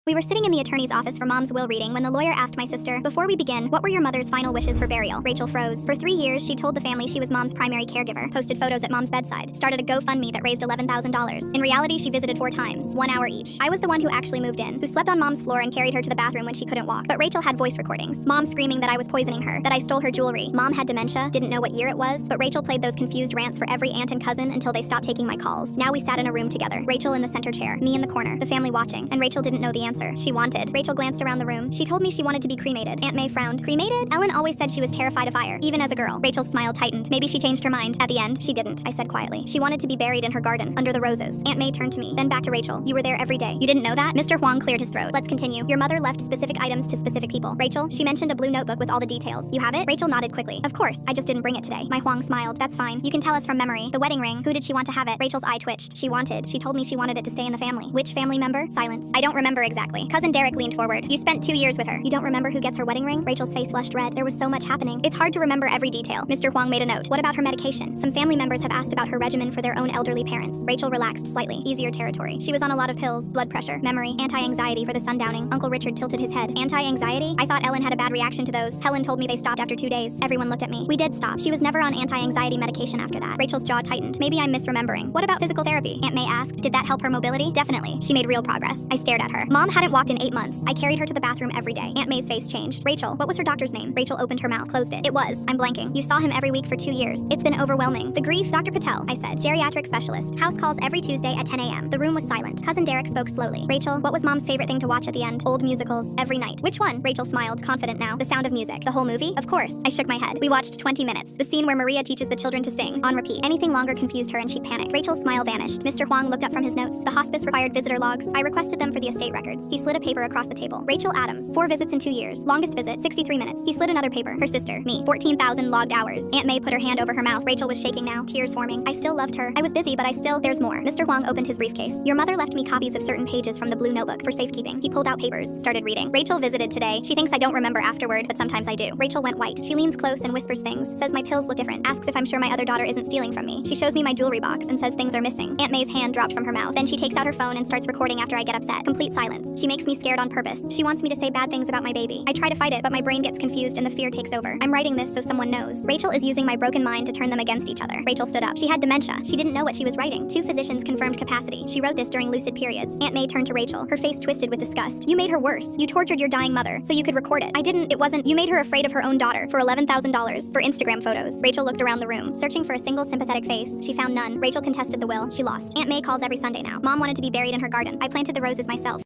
We were sitting in the attorney's office for Mom's will reading when the lawyer asked my sister, "Before we begin, what were your mother's final wishes for burial?" Rachel froze. For 3 years, she told the family she was Mom's primary caregiver, posted photos at Mom's bedside, started a GoFundMe that raised $11,000. In reality, she visited 4 times, 1 hour each. I was the one who actually moved in, who slept on Mom's floor and carried her to the bathroom when she couldn't walk. But Rachel had voice recordings. Mom screaming that I was poisoning her, that I stole her jewelry. Mom had dementia, didn't know what year it was, but Rachel played those confused rants for every aunt and cousin until they stopped taking my calls. Now we sat in a room together, Rachel in the center chair, me in the corner, the family watching, and Rachel didn't know the answer. She wanted. Rachel glanced around the room. She told me she wanted to be cremated. Aunt May frowned. Cremated? Ellen always said she was terrified of fire, even as a girl. Rachel's smile tightened. Maybe she changed her mind. At the end, she didn't. I said quietly. She wanted to be buried in her garden, under the roses. Aunt May turned to me, then back to Rachel. You were there every day. You didn't know that? Mr. Huang cleared his throat. Let's continue. Your mother left specific items to specific people. Rachel, she mentioned a blue notebook with all the details. You have it? Rachel nodded quickly. Of course. I just didn't bring it today. My Huang smiled. That's fine. You can tell us from memory. The wedding ring. Who did she want to have it? Rachel's eye twitched. She told me she wanted it to stay in the family. Which family member? Silence. I don't remember exactly. Cousin Derek leaned forward. You spent 2 years with her. You don't remember who gets her wedding ring? Rachel's face flushed red. There was so much happening. It's hard to remember every detail. Mr. Huang made a note. What about her medication? Some family members have asked about her regimen for their own elderly parents. Rachel relaxed slightly. Easier territory. She was on a lot of pills, blood pressure, memory, anti-anxiety for the sundowning. Uncle Richard tilted his head. Anti-anxiety? I thought Ellen had a bad reaction to those. Helen told me they stopped after 2 days. Everyone looked at me. We did stop. She was never on anti-anxiety medication after that. Rachel's jaw tightened. Maybe I'm misremembering. What about physical therapy? Aunt May asked. Did that help her mobility? Definitely. She made real progress. I stared at her. Mom hadn't walked in 8 months. I carried her to the bathroom every day. Aunt May's face changed. Rachel, what was her doctor's name? Rachel opened her mouth, closed it. I'm blanking. You saw him every week for 2 years. It's been overwhelming. The grief, Dr. Patel, I said. Geriatric specialist. House calls every Tuesday at 10 a.m. The room was silent. Cousin Derek spoke slowly. Rachel, what was Mom's favorite thing to watch at the end? Old musicals. Every night. Which one? Rachel smiled, confident now. The Sound of Music. The whole movie? Of course. I shook my head. We watched 20 minutes. The scene where Maria teaches the children to sing. On repeat. Anything longer confused her and she'd panic. Rachel's smile vanished. Mr. Huang looked up from his notes. The hospice required visitor logs. I requested them for the estate records. He slid a paper across the table. Rachel Adams. 4 visits in 2 years. Longest visit, 63 minutes. He slid another paper. Her sister. Me. 14,000 logged hours. Aunt May put her hand over her mouth. Rachel was shaking now. Tears forming. I still loved her. I was busy, but there's more. Mr. Huang opened his briefcase. Your mother left me copies of certain pages from the blue notebook for safekeeping. He pulled out papers, started reading. Rachel visited today. She thinks I don't remember afterward, but sometimes I do. Rachel went white. She leans close and whispers things. Says my pills look different. Asks if I'm sure my other daughter isn't stealing from me. She shows me my jewelry box and says things are missing. Aunt May's hand dropped from her mouth. Then she takes out her phone and starts recording after I get upset. Complete silence. She makes me scared on purpose. She wants me to say bad things about my baby. I try to fight it, but my brain gets confused and the fear takes over. I'm writing this so someone knows. Rachel is using my broken mind to turn them against each other. Rachel stood up. She had dementia. She didn't know what she was writing. 2 physicians confirmed capacity. She wrote this during lucid periods. Aunt May turned to Rachel, her face twisted with disgust. You made her worse. You tortured your dying mother so you could record it. I didn't. It wasn't. You made her afraid of her own daughter for $11,000 for Instagram photos. Rachel looked around the room, searching for a single sympathetic face. She found none. Rachel contested the will. She lost. Aunt May calls every Sunday now. Mom wanted to be buried in her garden. I planted the roses myself.